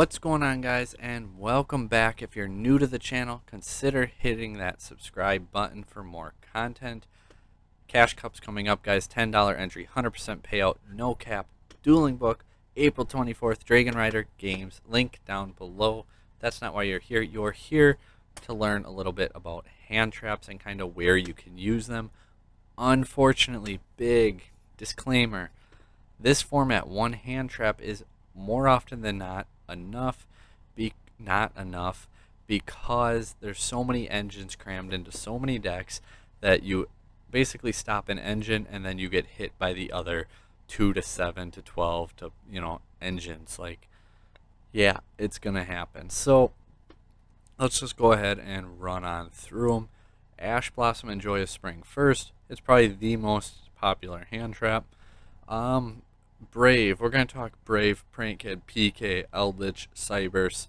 What's going on, guys, and welcome back. If you're new to the channel, consider hitting that subscribe button for more content. Cash Cup's coming up, guys. $10 entry, 100% payout, no cap, dueling book, April 24th, Dragon Rider games, link down below. That's not why you're here. You're here to learn a little bit about hand traps and kind of where you can use them. Unfortunately, big disclaimer, this format, one hand trap, is more often than not not enough because there's so many engines crammed into so many decks that you basically stop an engine and then you get hit by the other 2 to 7 to 12 to engines. Like, yeah, it's gonna happen. So let's just go ahead and run on through them. Ash Blossom and Joyous Spring first. It's probably the most popular hand trap. Brave, we're going to talk Brave, Prank Kid, PK, Eldritch, Cyberse,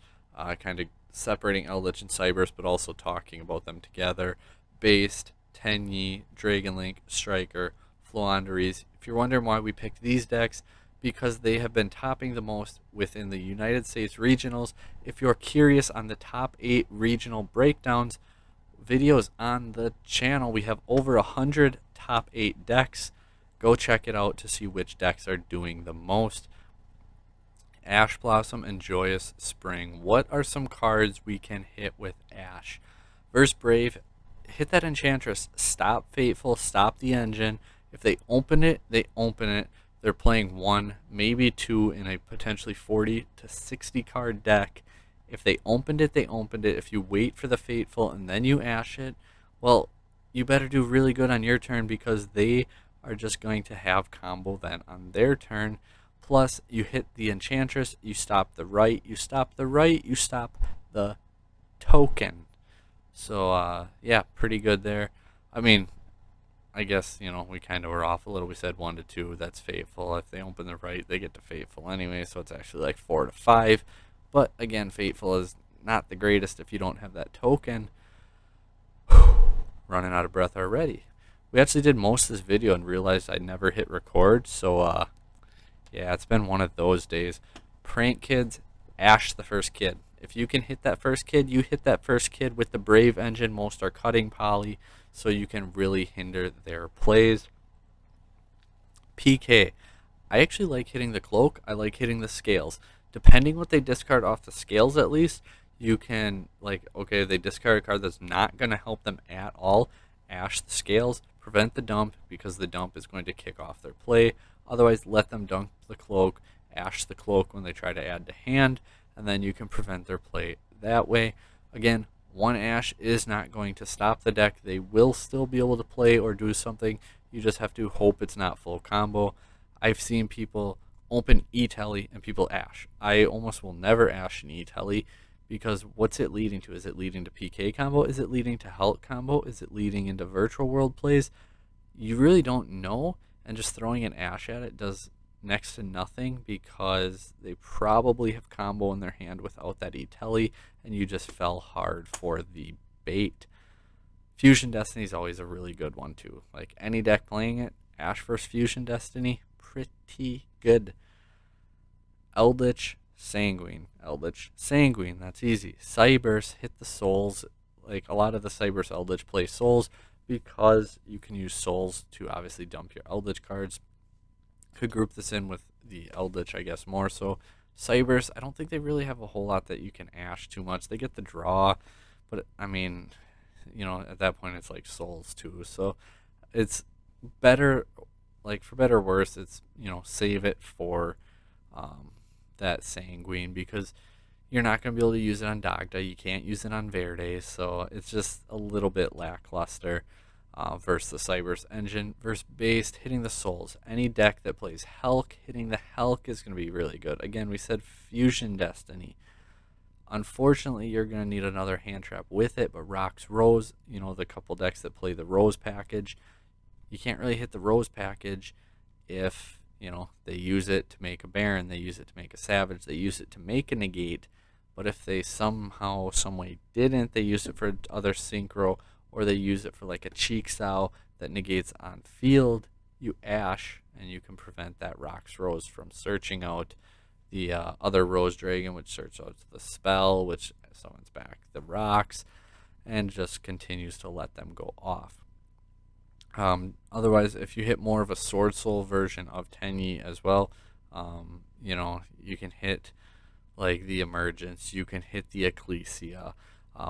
kind of separating Eldritch and Cyberse, but also talking about them together. Based, Tenyi, Dragonlink, Striker, floowandereeze. If you're wondering why we picked these decks, because they have been topping the most within the United States regionals. If you're curious on the top 8 regional breakdowns, videos on the channel, we have over 100 top 8 decks. Go check it out to see which decks are doing the most. Ash Blossom and Joyous Spring. What are some cards we can hit with Ash? Versus Brave, hit that Enchantress. Stop Fateful, stop the engine. If they open it, they open it. They're playing 1, maybe 2 in a potentially 40 to 60 card deck. If they opened it, they opened it. If you wait for the Fateful and then you Ash it, well, you better do really good on your turn because they are just going to have combo then on their turn. Plus, you hit the Enchantress, you stop the right, you stop the right, you stop the token. So, yeah, pretty good there. I mean, I guess, we kind of were off a little. We said 1 to 2, that's Fateful. If they open the right, they get to Fateful anyway, so it's actually like 4 to 5. But, again, Fateful is not the greatest if you don't have that token. Running out of breath already. We actually did most of this video and realized I never hit record, so yeah, it's been one of those days. Prank Kids, Ash the first kid. If you can hit that first kid, you hit that first kid with the Brave engine. Most are cutting poly, so you can really hinder their plays. PK, I actually like hitting the cloak. I like hitting the scales. Depending what they discard off the scales, at least, you can, like, okay, they discard a card that's not going to help them at all. Ash the scales, prevent the dump because the dump is going to kick off their play. Otherwise, let them dunk the cloak, Ash the cloak when they try to add to hand, and then you can prevent their play that way. Again, 1 Ash is not going to stop the deck. They will still be able to play or do something. You just have to hope it's not full combo. I've seen people open E-Telly and people Ash. I almost will never Ash an E-Telly. Because what's it leading to? Is it leading to PK combo? Is it leading to Health combo? Is it leading into virtual world plays? You really don't know, and just throwing an Ash at it does next to nothing because they probably have combo in their hand without that E-Telly, and you just fell hard for the bait. Fusion Destiny is always a really good one too. Like any deck playing it, Ash vs Fusion Destiny, pretty good. Eldritch, Sanguine. Eldritch, Sanguine, that's easy. Cyberse, hit the souls. Like a lot of the Cyberse Eldritch play souls because you can use souls to obviously dump your Eldritch cards. Could group this in with the Eldritch, I guess, more so. Cyberse, I don't think they really have a whole lot that you can Ash too much. They get the draw, but I mean, at that point it's like souls too. So it's better, like for better or worse, it's, save it for that Sanguine because you're not going to be able to use it on Dagda. You can't use it on Verde, so it's just a little bit lackluster versus the Cyberse engine. Versus Based, hitting the souls. Any deck that plays Helk, hitting the Helk is going to be really good. Again, we said Fusion Destiny. Unfortunately, you're going to need another hand trap with it, but Rock's Rose, the couple decks that play the Rose package, you can't really hit the Rose package if they use it to make a Baron, they use it to make a Savage, they use it to make a Negate. But if they somehow, someway didn't, they use it for other Synchro, or they use it for like a Cheek Sow that negates on field, you Ash, and you can prevent that Rock's Rose from searching out the other Rose Dragon, which starts out the spell, which summons back the rocks, and just continues to let them go off. Otherwise, if you hit more of a sword soul version of Tenyi as well, you can hit like the Emergence, you can hit the Ecclesia,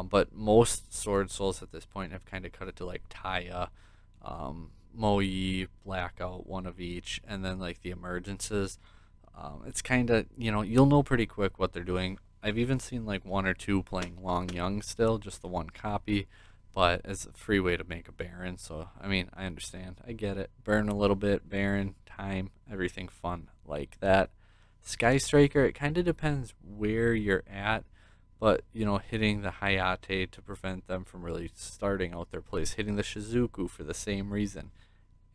but most sword souls at this point have kind of cut it to like Taya, Moyi, Blackout, one of each, and then like the Emergences. It's kind of, you'll know pretty quick what they're doing. I've even seen like one or two playing Long Young still, just the one copy, but it's a free way to make a Baron. So, I mean, I understand. I get it. Burn a little bit, Baron, time, everything fun like that. Sky Striker, it kind of depends where you're at, but, hitting the Hayate to prevent them from really starting out their plays. Hitting the Shizuku for the same reason.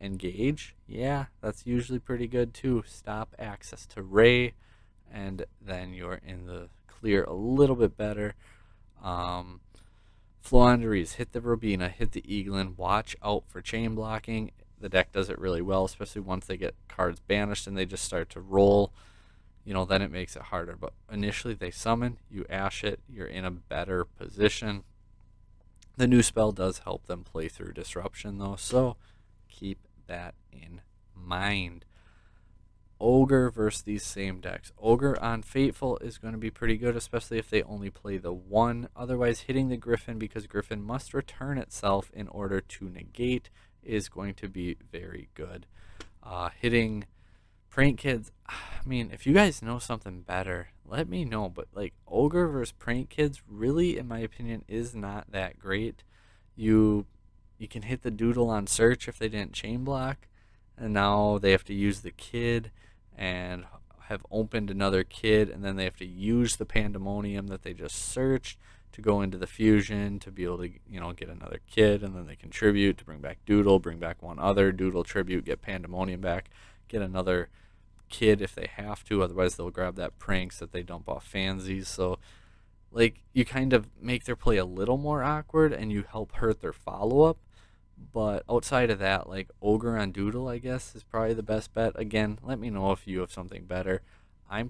Engage, yeah, that's usually pretty good too. Stop access to Ray, and then you're in the clear a little bit better. Floowandereeze, hit the Robina, hit the Eaglin, watch out for chain blocking. The deck does it really well, especially once they get cards banished and they just start to roll. Then it makes it harder. But initially they summon, you ash it, you're in a better position. The new spell does help them play through Disruption though, so keep that in mind. Ogre versus these same decks. Ogre on Fateful is going to be pretty good, especially if they only play the one. Otherwise, hitting the Griffin, because Griffin must return itself in order to negate, is going to be very good. Hitting Prank Kids, I mean, if you guys know something better, let me know. But like Ogre versus Prank Kids really, in my opinion, is not that great. You can hit the Doodle on search if they didn't chain block, and now they have to use the kid and have opened another kid, and then they have to use the Pandemonium that they just searched to go into the fusion to be able to get another kid, and then they contribute to bring back Doodle, bring back one other Doodle tribute, get Pandemonium back, get another kid if they have to, otherwise they'll grab that Pranks that they dump off Fansies. So like you kind of make their play a little more awkward and you help hurt their follow-up. But outside of that, like Ogre on Doodle, I guess, is probably the best bet. Again, let me know if you have something better. I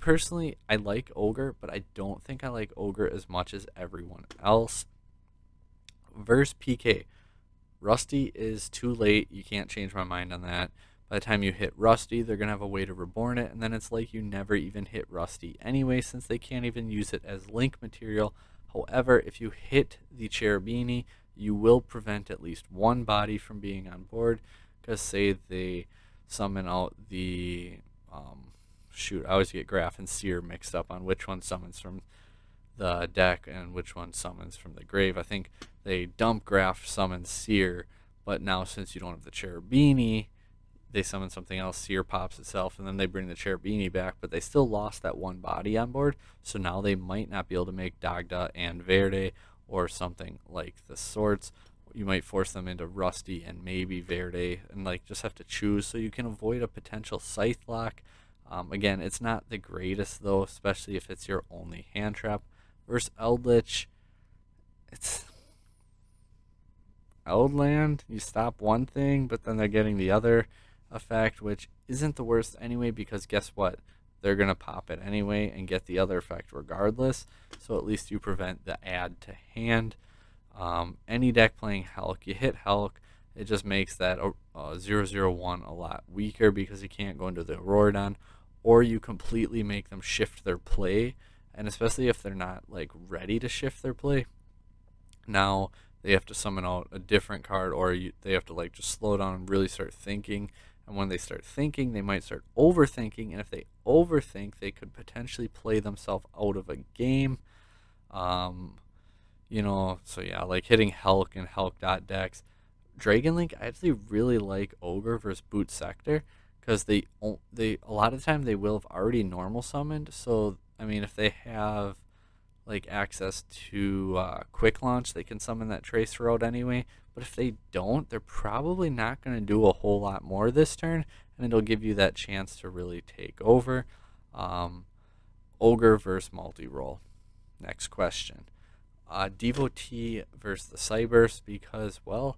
like Ogre, but I don't think I like Ogre as much as everyone else. Verse PK. Rusty is too late. You can't change my mind on that. By the time you hit Rusty, they're going to have a way to reborn it, and then it's like you never even hit Rusty anyway, since they can't even use it as link material. However, if you hit the Cherubini, you will prevent at least one body from being on board, because say they summon out the I always get Graph and Seer mixed up on which one summons from the deck and which one summons from the grave. I think they dump Graph, summon Seer, but now since you don't have the Cherubini, they summon something else, Seer pops itself, and then they bring the Cherubini back, but they still lost that one body on board, so now they might not be able to make Dagda and Verde or something like the sorts. You might force them into Rusty and maybe Verde, and like just have to choose, so you can avoid a potential Scythe lock. Again, it's not the greatest though, especially if it's your only hand trap. Versus Eldritch, it's Eldland. You stop one thing, but then they're getting the other effect, which isn't the worst anyway, because guess what? They're going to pop it anyway and get the other effect regardless. So at least you prevent the add to hand. Any deck playing Hulk, you hit Hulk, it just makes that 001 a lot weaker because you can't go into the Auroradon, or you completely make them shift their play, and especially if they're not like ready to shift their play, now they have to summon out a different card, or they have to like just slow down and really start thinking. And when they start thinking, they might start overthinking, and if they overthink, they could potentially play themselves out of a game. So yeah, like hitting Hulk and Hulk dot decks. Dragon Link, I actually really like Ogre versus Boot Sector, because they a lot of the time they will have already normal summoned. So I mean, if they have like access to quick launch, they can summon that Tracer out anyway. But if they don't, they're probably not going to do a whole lot more this turn, and it'll give you that chance to really take over. Ogre versus multi-roll. Next question. Devotee versus the Cyburst, because, well,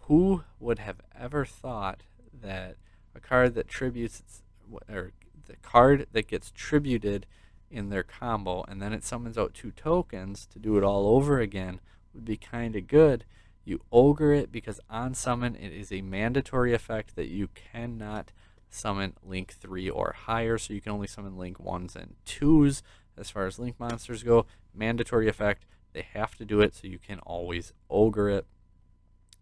who would have ever thought that a card that tributes or the card that gets tributed in their combo and then it summons out 2 tokens to do it all over again would be kind of good. You Ogre it because on summon it is a mandatory effect that you cannot summon Link 3 or higher, so you can only summon Link 1s and 2s as far as Link monsters go. Mandatory effect, they have to do it, so you can always Ogre it.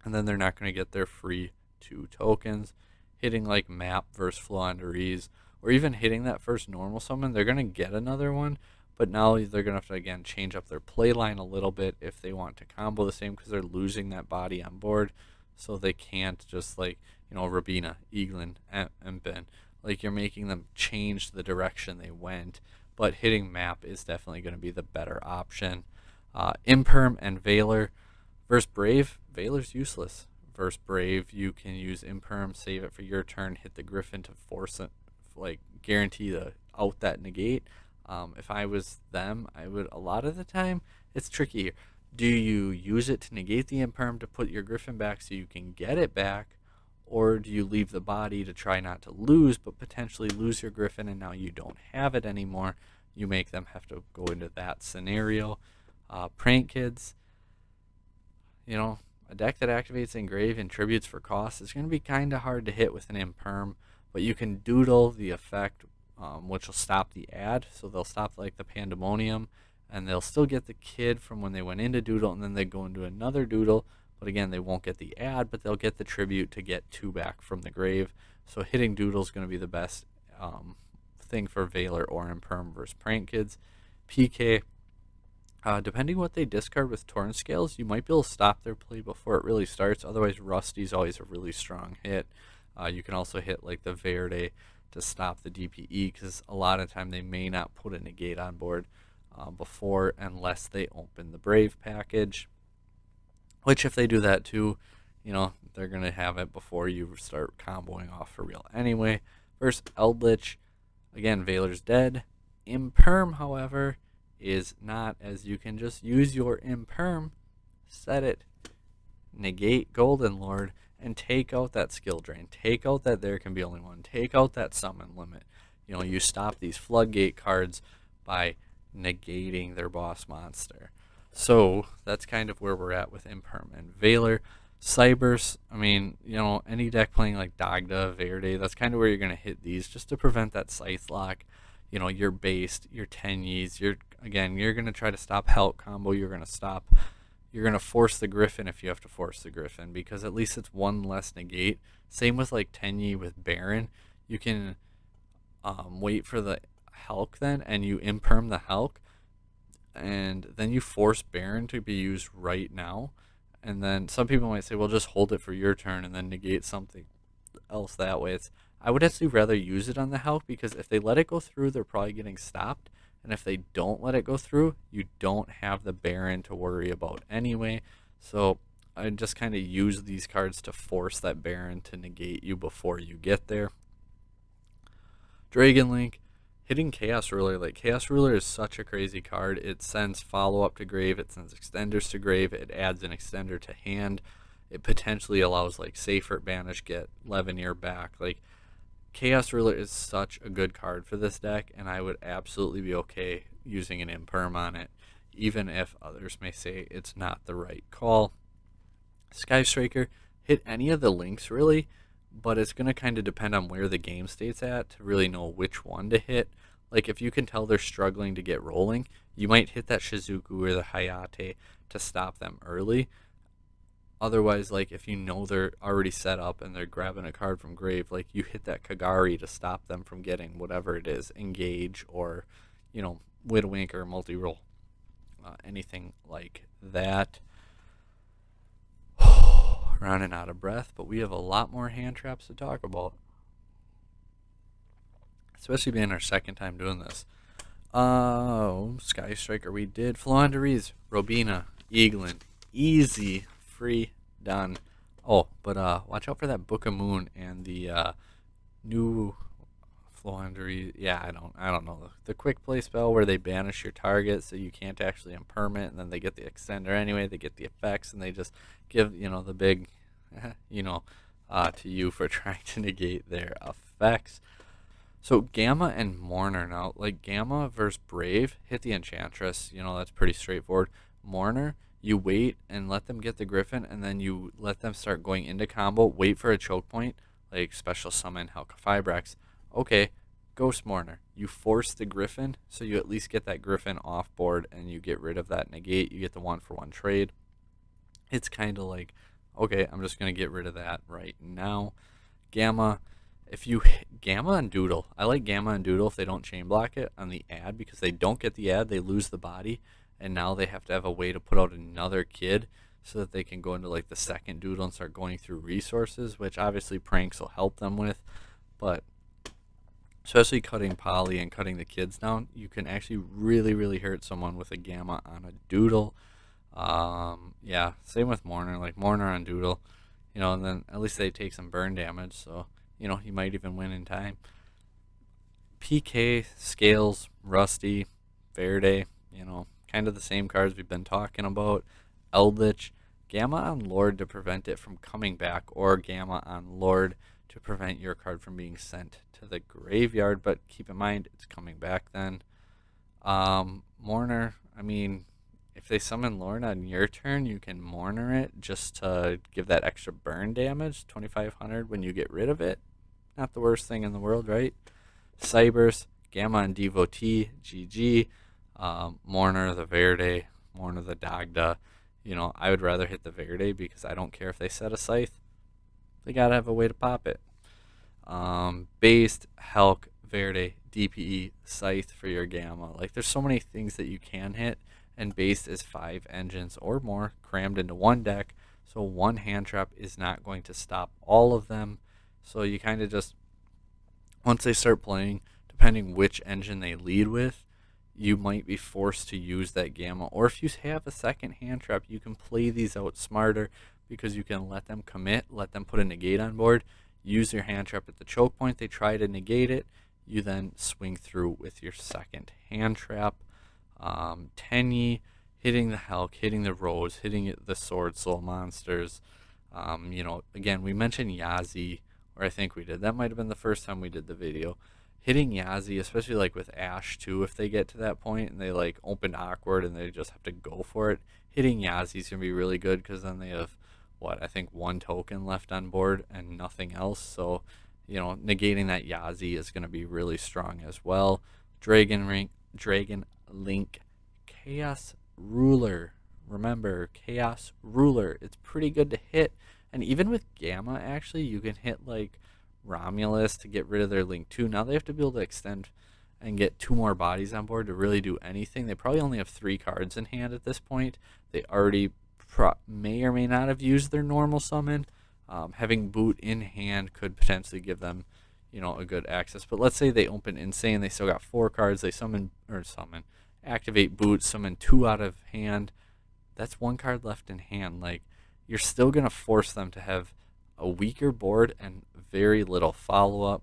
And then they're not going to get their free 2 tokens. Hitting like Map versus floowandereeze, or even hitting that first normal summon, they're going to get another one, but now they're going to have to, again, change up their play line a little bit if they want to combo the same, because they're losing that body on board, so they can't just, like, you know, Rabina, Eaglin, and Ben. Like, you're making them change the direction they went, but hitting Map is definitely going to be the better option. Imperm and Veiler versus Brave. Veiler's useless. Versus Brave, you can use Imperm, save it for your turn, hit the Griffin to force it, like, guarantee to out that negate. If I was them, I would, a lot of the time, it's tricky. Do you use it to negate the Imperm to put your Griffin back so you can get it back, or do you leave the body to try not to lose, but potentially lose your Griffin and now you don't have it anymore? You make them have to go into that scenario. Prank Kids, you know, a deck that activates Engrave and tributes for cost is going to be kind of hard to hit with an Imperm, but you can doodle the effect, which will stop the ad, so they'll stop like the Pandemonium, and they'll still get the kid from when they went into doodle, and then they go into another doodle, but again, they won't get the ad, but they'll get the tribute to get 2 back from the grave. So hitting doodle is going to be the best thing for Veiler or Imperm versus Prank Kids. PK, depending what they discard with Torn Scales, you might be able to stop their play before it really starts. Otherwise, Rusty's always a really strong hit. You can also hit like the Verde to stop the DPE, because a lot of time they may not put a negate on board before, unless they open the Brave package. Which, if they do that too, you know, they're going to have it before you start comboing off for real anyway. Versus Eldritch, again, Veiler's dead. Imperm, however, is not, as you can just use your Imperm, set it, negate Golden Lord, and take out that skill drain. Take out that there can be only one. Take out that summon limit. You know, you stop these floodgate cards by negating their boss monster. So that's kind of where we're at with Imperm and Veiler. Cybers, I mean, you know, any deck playing like Dagda, Verde, that's kind of where you're going to hit these just to prevent that Scythe lock. You know, your based, your Tenyis, you're going to try to stop Help combo, you're going to force the Griffin if you have to force the Griffin, because at least it's one less negate. Same with like Tenyi with Baron. You can wait for the Hulk then, and you Imperm the Hulk, and then you force Baron to be used right now. And then some people might say, well, just hold it for your turn and then negate something else that way. I would actually rather use it on the Hulk, because if they let it go through, they're probably getting stopped. And if they don't let it go through, you don't have the Baron to worry about anyway. So I just kind of use these cards to force that Baron to negate you before you get there. Dragon Link, hitting Chaos Ruler. Like, Chaos Ruler is such a crazy card. It sends follow-up to grave. It sends extenders to grave. It adds an extender to hand. It potentially allows, like, Safer Banish, get Levineer back. Like, Chaos Ruler is such a good card for this deck, and I would absolutely be okay using an Imperm on it, even if others may say it's not the right call. Sky Striker, hit any of the links, really, but it's going to kind of depend on where the game state's at to really know which one to hit. Like, if you can tell they're struggling to get rolling, you might hit that Shizuku or the Hayate to stop them early. Otherwise, like, if you know they're already set up and they're grabbing a card from grave, like, you hit that Kagari to stop them from getting whatever it is, Engage or, you know, Widowink or multi-roll, anything like that. Running out of breath, but we have a lot more hand traps to talk about, especially being our second time doing this. Sky Striker, we did. floowandereeze, Robina, Eaglin, easy, free, done. Oh, but watch out for that Book of Moon and the new floowandereeze. Yeah, I don't know, the quick play spell where they banish your target so you can't actually Imperm it, and then they get the extender anyway. They get the effects, and they just give, you know, the big, you know, to you for trying to negate their effects. So Gamma and Mourner now, like Gamma versus Brave, hit the Enchantress. That's pretty straightforward. Mourner, you wait and let them get the Griffin, and then you let them start going into combo. Wait for a choke point, like special summon Halka-Fibrax. Okay, Ghost Mourner. You force the Griffin, so you at least get that Griffin off board, and you get rid of that negate. You get the 1-for-1 trade. It's kind of like, okay, I'm just gonna get rid of that right now. Gamma, if you Gamma and Doodle, I like Gamma and Doodle if they don't chain block it on the ad, because they don't get the ad, they lose the body, and now they have to have a way to put out another kid so that they can go into like the second Doodle and start going through resources, which obviously pranks will help them with, but especially cutting Poly and cutting the kids down, you can actually really, really hurt someone with a Gamma on a Doodle. Yeah, same with Mourner, like Mourner on Doodle, and then at least they take some burn damage, so he might even win in time. PK, Scales, Rusty, Verde, kind of the same cards we've been talking about. Eldritch, Gamma on Lord to prevent it from coming back, or Gamma on Lord to prevent your card from being sent to the graveyard, but keep in mind it's coming back then. Mourner, I mean, if they summon Lorna on your turn, you can Mourner it just to give that extra burn damage, 2,500 when you get rid of it. Not the worst thing in the world, right? Cybers, Gamma and Devotee, GG. Mourner the Verde, Mourner the Dagda. I would rather hit the Verde because I don't care if they set a Scythe. They gotta have a way to pop it. Based, Helk, Verde, DPE, Scythe for your Gamma. Like, there's so many things that you can hit, and Based is 5 engines or more crammed into one deck, so one hand trap is not going to stop all of them. So you kind of just, once they start playing, depending which engine they lead with, you might be forced to use that Gamma. Or if you have a second hand trap, you can play these out smarter because you can let them commit, let them put a negate on board, use your hand trap at the choke point, they try to negate it, you then swing through with your second hand trap. Tenyi, hitting the Hulk, hitting the Rose, hitting the swordsoul monsters. Again, we mentioned Yazi, or I think we did. That might have been the first time we did the video. Hitting Yazi, especially like with Ash too, if they get to that point and they like open awkward and they just have to go for it, hitting Yazi is going to be really good because then they have, I think 1 token left on board and nothing else. So, negating that Yazi is going to be really strong as well. Dragon Link, Chaos Ruler. Remember, Chaos Ruler. It's pretty good to hit. And even with Gamma, actually, you can hit like Romulus to get rid of their Link 2. Now they have to be able to extend and get 2 more bodies on board to really do anything. They probably only have 3 cards in hand at this point. They already may or may not have used their normal summon. Having Boot in hand could potentially give them, a good access. But let's say they open Insane. They still got 4 cards. They activate Boot, summon 2 out of hand. That's 1 card left in hand. Like, you're still going to force them to have a weaker board and very little follow-up.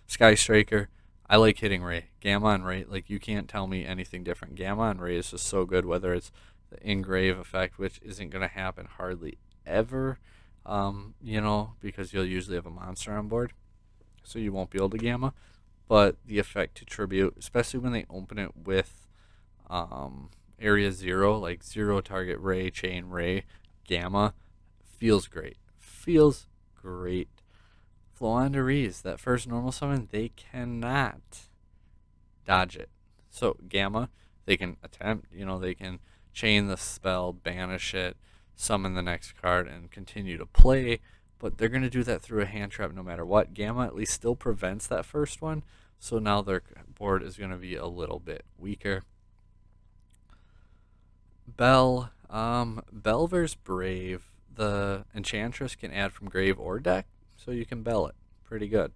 Sky Striker, I like hitting Ray. Gamma and Ray, like, you can't tell me anything different. Gamma and Ray is just so good, whether it's the Engrave effect, which isn't going to happen hardly ever, because you'll usually have a monster on board, so you won't be able to Gamma. But the effect to Tribute, especially when they open it with Area 0, like 0 target Ray, Chain Ray, Gamma, feels great. Feels great. Floowandereeze, that first normal summon, they cannot dodge it. So Gamma, they can attempt, they can chain the spell, banish it, summon the next card, and continue to play, but they're going to do that through a hand trap no matter what. Gamma at least still prevents that first one, so now their board is going to be a little bit weaker. Belle, Belle versus Brave. The Enchantress can add from grave or deck, so you can Belle it. Pretty good.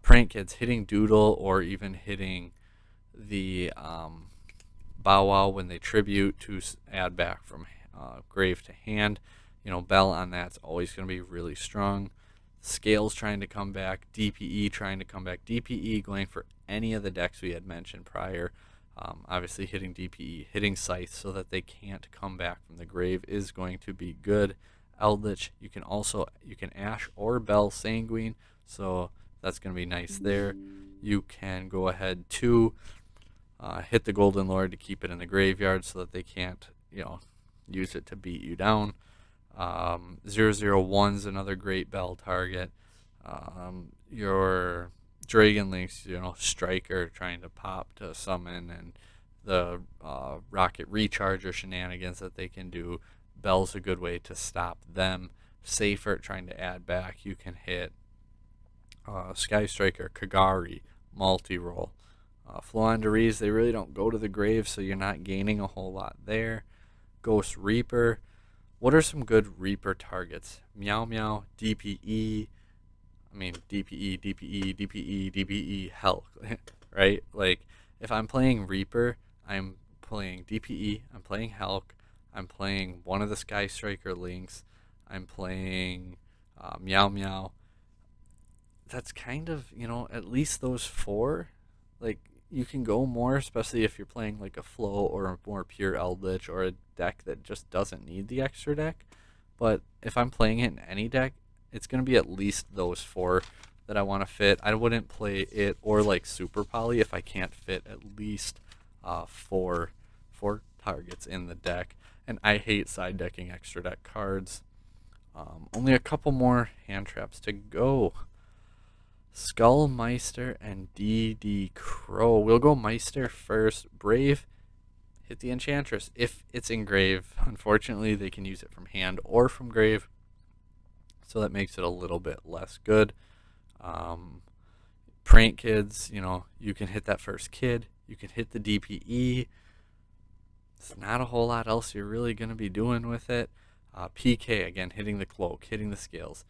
Prank Kids, hitting Doodle or even hitting the Bow Wow when they tribute to add back from grave to hand. Belle on that's always going to be really strong. Scales trying to come back. DPE trying to come back. DPE going for any of the decks we had mentioned prior. Obviously hitting DPE, hitting Scythe so that they can't come back from the grave is going to be good. Eldritch, you can Ash or Belle Sanguine, so that's going to be nice there. You can go ahead to hit the Golden Lord to keep it in the graveyard so that they can't, use it to beat you down. 001's another great Belle target. Your Dragon Link's, Striker trying to pop to summon, and the Rocket Recharger shenanigans that they can do. Belle's a good way to stop them. Safer trying to add back. You can hit Sky Striker, Kagari, multi-roll. Floowandereeze, they really don't go to the grave, so you're not gaining a whole lot there. Ghost Reaper. What are some good Reaper targets? Meow Meow, DPE. DPE, hell, right? Like, if I'm playing Reaper, I'm playing DPE, I'm playing Hulk, I'm playing one of the Sky Striker links, I'm playing Meow Meow. That's kind of, at least those four. Like, you can go more, especially if you're playing like a flow or a more pure Eldritch or a deck that just doesn't need the extra deck. But if I'm playing it in any deck, it's going to be at least those four that I want to fit. I wouldn't play it or like Super Poly if I can't fit at least four targets in the deck. And I hate side decking extra deck cards. Only a couple more hand traps to go. Skull Meister and DD Crow. We'll go Meister first. Brave, hit the Enchantress if it's in grave. Unfortunately, they can use it from hand or from grave, so that makes it a little bit less good. Prank Kids, you can hit that first kid. You can hit the DPE. It's not a whole lot else you're really going to be doing with it. PK, again, hitting the cloak, hitting the scales.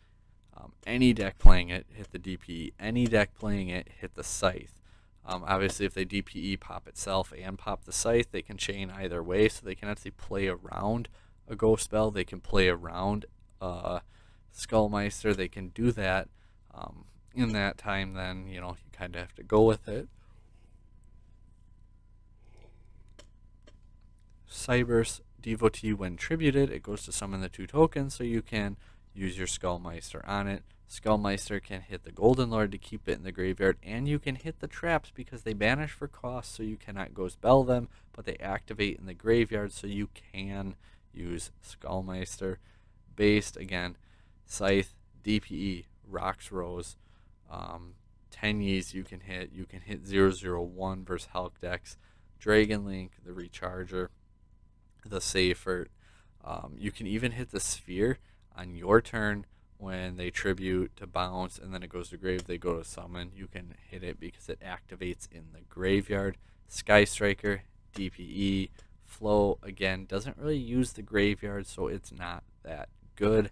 Any deck playing it, hit the DPE. Any deck playing it, hit the scythe. Obviously, if they DPE pop itself and pop the scythe, they can chain either way, so they can actually play around a ghost spell. They can play around Skullmeister. They can do that. In that time, then, you kind of have to go with it. Cyber's Devotee, when tributed, it goes to summon the 2 tokens, so you can use your Skullmeister on it. Skullmeister can hit the Golden Lord to keep it in the graveyard, and you can hit the traps because they banish for cost, so you cannot Ghost Belle them, but they activate in the graveyard, so you can use Skullmeister. Based, again, Scythe, DPE, Rocks Rose, 10 Ys you can hit. You can hit 001 versus Hulk decks, Dragon Link, the Recharger, the Safer. You can even hit the Sphere on your turn when they tribute to bounce, and then it goes to grave, they go to summon. You can hit it because it activates in the graveyard. Sky Striker, DPE, Flow, again, doesn't really use the graveyard, so it's not that good.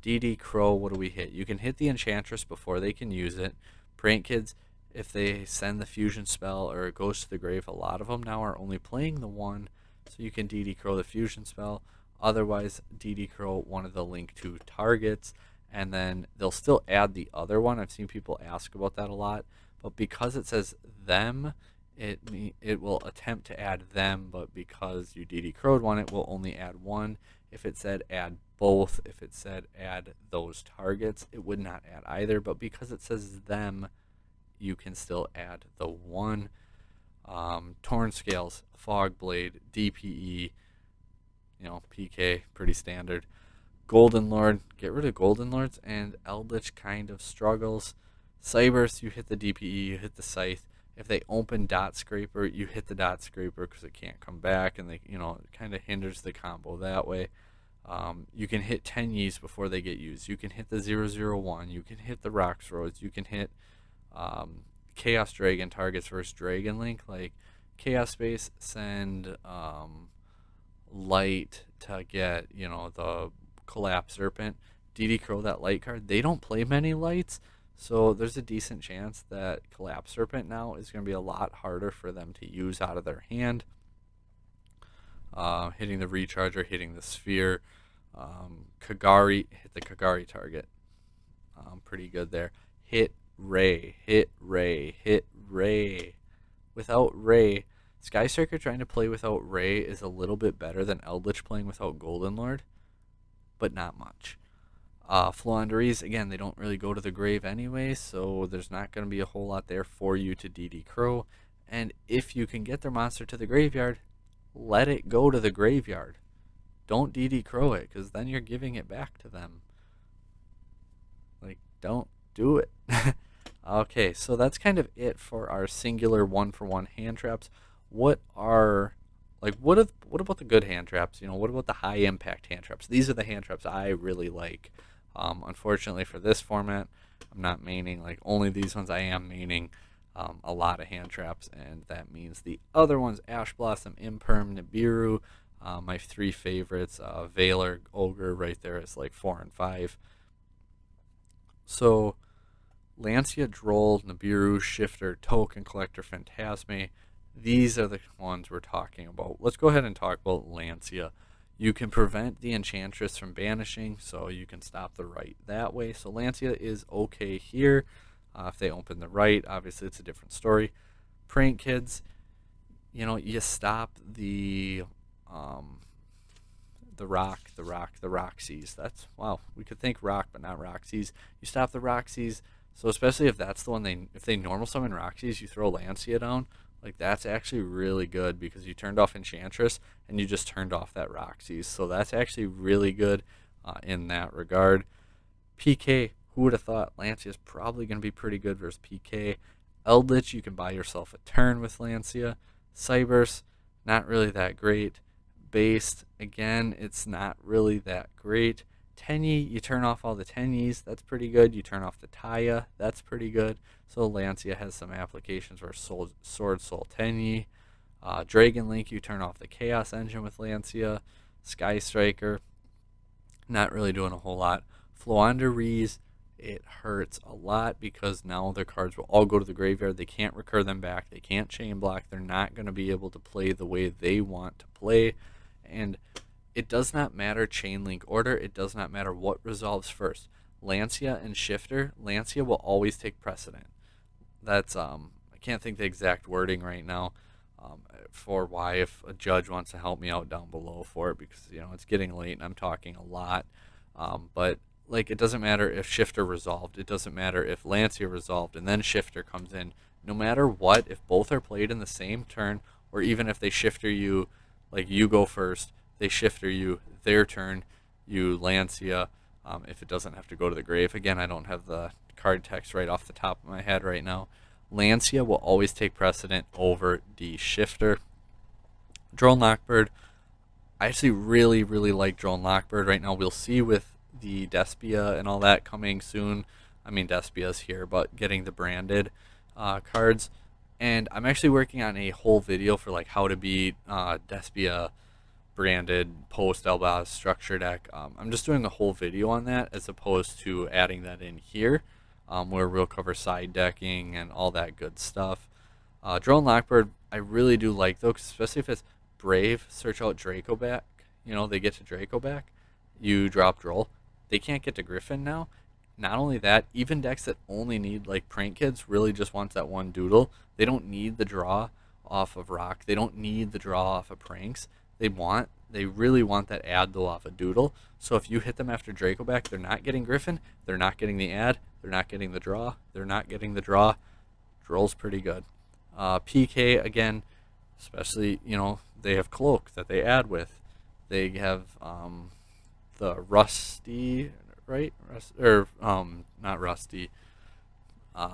DD Crow, what do we hit? You can hit the Enchantress before they can use it. Prank Kids, if they send the fusion spell or it goes to the grave, a lot of them now are only playing the one, so you can DD Crow the fusion spell. Otherwise, DD Crow one of the link 2 targets, and then they'll still add the other one. I've seen people ask about that a lot, but because it says them, it will attempt to add them, but because you DD Crowed one, it will only add one. If it said add both, if it said add those targets, it would not add either, but because it says them, you can still add the one. Torn Scales, Fog Blade, DPE, PK, pretty standard. Golden Lord, get rid of Golden Lords, and Eldritch kind of struggles. Cybers, you hit the DPE, you hit the Scythe. If they open Dot Scraper, you hit the Dot Scraper because it can't come back, and it kind of hinders the combo that way. You can hit 10 Ys before they get used. You can hit the 001. You can hit the Rocks Roads. You can hit Chaos Dragon targets versus Dragon Link, like Chaos Space, send Light to get the Collapse Serpent. DD Crow that light card. They don't play many lights, so there's a decent chance that Collapse Serpent now is going to be a lot harder for them to use out of their hand. Hitting the Recharger, hitting the Sphere. Kagari, hit the Kagari target. Pretty good there. Hit Ray, hit Ray, hit Ray. Without Ray, Sky Striker trying to play without Ray is a little bit better than Eldritch playing without Golden Lord, but not much. Floowandereeze, again, they don't really go to the grave anyway, so there's not going to be a whole lot there for you to DD Crow. And if you can get their monster to the graveyard, let it go to the graveyard. Don't DD Crow it, because then you're giving it back to them. Like, don't do it. Okay, so that's kind of it for our singular 1-for-1 hand traps. What are, like, what about the good hand traps? You know, what about the high impact hand traps? These are the hand traps I really like. Unfortunately for this format, I'm not maining like only these ones. I am maining a lot of hand traps, and that means the other ones: Ash Blossom, Imperm, Nibiru. My 3 favorites: Veiler, Ogre, right there is like 4 and 5. So Lancia, Droll, Nibiru, Shifter, Token Collector, Phantasme. These are the ones we're talking about. Let's go ahead and talk about Lancia. You can prevent the Enchantress from banishing, so you can stop the right that way. So Lancia is okay here. If they open the right, obviously it's a different story. Prank Kids, you know, you stop the Roxy's. That's, wow, we could think rock, but not Roxy's. You stop the Roxy's. So especially if that's the one if they normal summon Roxy's, you throw Lancia down. Like, that's actually really good because you turned off Enchantress and you just turned off that Roxy's. So that's actually really good in that regard. PK, who would have thought Lancia is probably going to be pretty good versus PK. Eldritch, you can buy yourself a turn with Lancia. Cybers, not really that great. Based, again, it's not really that great. Tenyi, you turn off all the Tenyis, that's pretty good. You turn off the Taya, that's pretty good. So Lancia has some applications for swordsoul Tenyi. Dragon Link, you turn off the Chaos Engine with Lancia. Sky Striker, not really doing a whole lot. floowandereeze, it hurts a lot because now their cards will all go to the graveyard. They can't recur them back. They can't chain block. They're not going to be able to play the way they want to play. And it does not matter chain link order. It does not matter what resolves first. Lancia and Shifter, Lancia will always take precedent. That's I can't think the exact wording right now for why. If a judge wants to help me out down below for it, because you know it's getting late and I'm talking a lot. But like, it doesn't matter if Shifter resolved. It doesn't matter if Lancia resolved and then Shifter comes in. No matter what, if both are played in the same turn, or even if they Shifter you, like you go first, they Shifter you, their turn, you Lancia, if it doesn't have to go to the grave. Again, I don't have the card text right off the top of my head right now. Lancia will always take precedent over the Shifter. Drone Lockbird, I actually really, really like Drone Lockbird right now. We'll see with the Despia and all that coming soon. I mean, Despia's here, but getting the branded cards. And I'm actually working on a whole video for like how to beat Despia branded post Elbaz structure deck. I'm just doing a whole video on that as opposed to adding that in here, where we'll cover side decking and all that good stuff. Drone Lockbird, I really do like though, especially if it's Brave, search out Draco back. You know, they get to Draco back. You drop Droll. They can't get to Griffin now. Not only that, even decks that only need like Prank Kids really just wants that one doodle. They don't need the draw off of Rock. They don't need the draw off of Pranks. They really want that ad though off a doodle. So if you hit them after Draco back, they're not getting Griffin. They're not getting the ad. They're not getting the draw. They're not getting the draw. Droll's pretty good. PK again, especially, you know, they have Cloak that they add with. They have the Rusty, right? Not Rusty.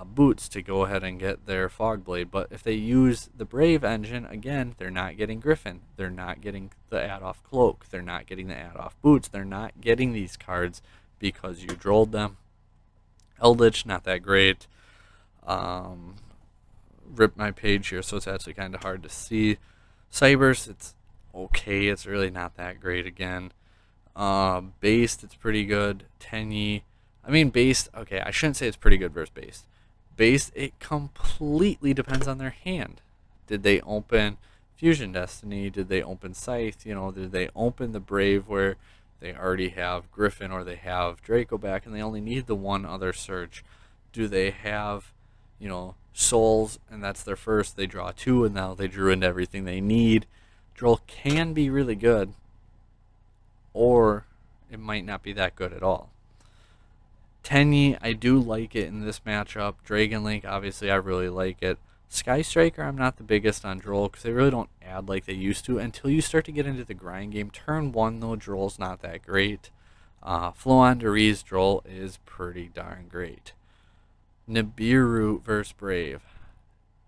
Boots to go ahead and get their Fogblade. But if they use the Brave engine, again, they're not getting Griffin. They're not getting the add off Cloak. They're not getting the add off Boots. They're not getting these cards because you drolled them. Eldritch, not that great. Rip my page here, so it's actually kind of hard to see. Cybers, it's okay. It's really not that great again. Based, it's pretty good. Tenyi, I mean, Based, okay, I shouldn't say it's pretty good versus Based. Based, it completely depends on their hand. Did they open Fusion Destiny? Did they open Scythe? You know, did they open the Brave where they already have Griffin or they have Draco back and they only need the one other search? Do they have, you know, Souls and that's their first? They draw 2 and now they drew into everything they need. Droll can be really good, or it might not be that good at all. Tenyi, I do like it in this matchup. Dragon Link, obviously, I really like it. Sky Striker, I'm not the biggest on Droll because they really don't add like they used to until you start to get into the grind game. Turn 1, though, Droll's not that great. floowandereeze Droll is pretty darn great. Nibiru versus Brave.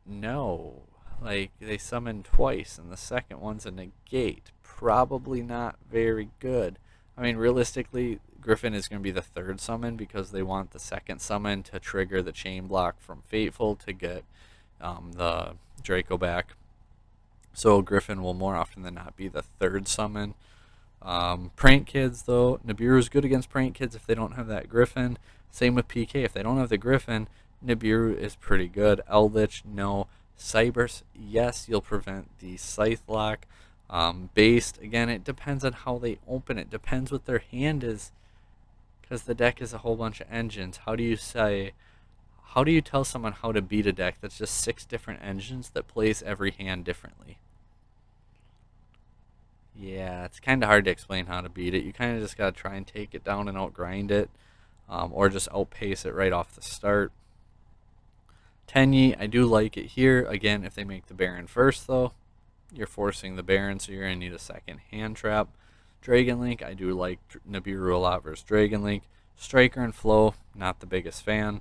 No. Like, they summon twice, and the second one's a negate. Probably not very good. I mean, realistically, Griffin is going to be the third summon because they want the second summon to trigger the chain block from Fateful to get the Draco back. So Griffin will more often than not be the third summon. Prank Kids, though, Nibiru is good against Prank Kids if they don't have that Griffin. Same with PK. If they don't have the Griffin, Nibiru is pretty good. Eldritch, no. Cybers, yes, you'll prevent the Scythe lock. Based, again, it depends on how they open it. Depends what their hand is, because the deck is a whole bunch of engines. How do you tell someone how to beat a deck that's just 6 different engines that plays every hand differently? Yeah, it's kind of hard to explain how to beat it. You kind of just got to try and take it down and outgrind it, or just outpace it right off the start. Tenyi, I do like it here. Again, if they make the Baron first, though, you're forcing the Baron, so you're going to need a second hand trap. Dragon Link, I do like Nibiru a lot versus Dragon Link. Striker and Flow, not the biggest fan.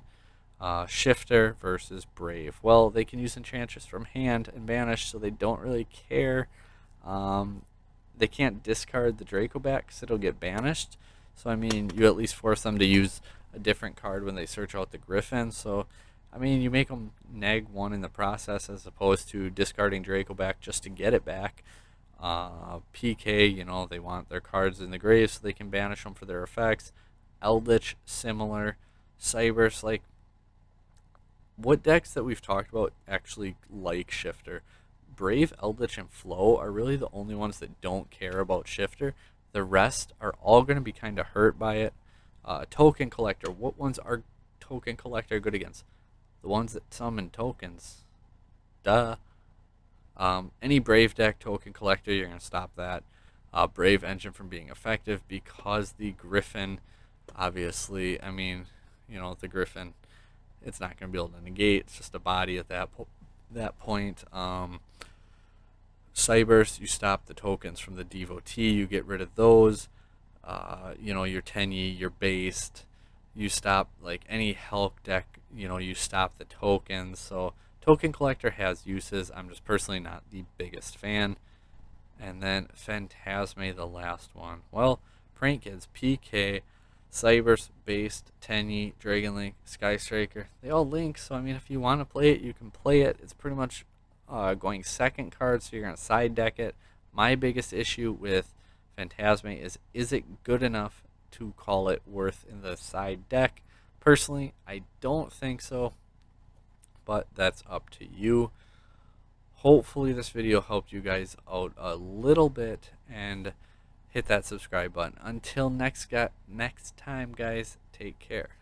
Shifter versus Brave. Well, they can use Enchantress from hand and banish, so they don't really care. They can't discard the Draco back because it'll get banished. So, I mean, you at least force them to use a different card when they search out the Griffin. So, I mean, you make them neg 1 in the process as opposed to discarding Draco back just to get it back. PK, you know, they want their cards in the grave so they can banish them for their effects. Eldritch, similar. Cybers, like, what decks that we've talked about actually like Shifter? Brave, Eldritch, and Flow are really the only ones that don't care about Shifter. The rest are all going to be kind of hurt by it. Token Collector, what ones are Token Collector good against? The ones that summon tokens. Duh. Any Brave deck, Token Collector, you're going to stop that. Brave Engine from being effective because the Griffin, obviously, I mean, you know, the Griffin, it's not going to be able to negate. It's just a body at that point. Cybers, you stop the tokens from the Devotee. You get rid of those. You know, your Tenyi, your Based. You stop, like, any Hulk deck, you know, you stop the tokens. So Token Collector has uses. I'm just personally not the biggest fan. And then Phantasme, the last one. Well, Prank Kids, PK, Cybers, Based, Tenyi, Dragon Link, Sky Striker. They all link, so I mean, if you want to play it, you can play it. It's pretty much going second card, so you're going to side deck it. My biggest issue with Phantasme is it good enough to call it worth in the side deck? Personally, I don't think so, but that's up to you. Hopefully this video helped you guys out a little bit, and hit that subscribe button. Until next time, guys, take care.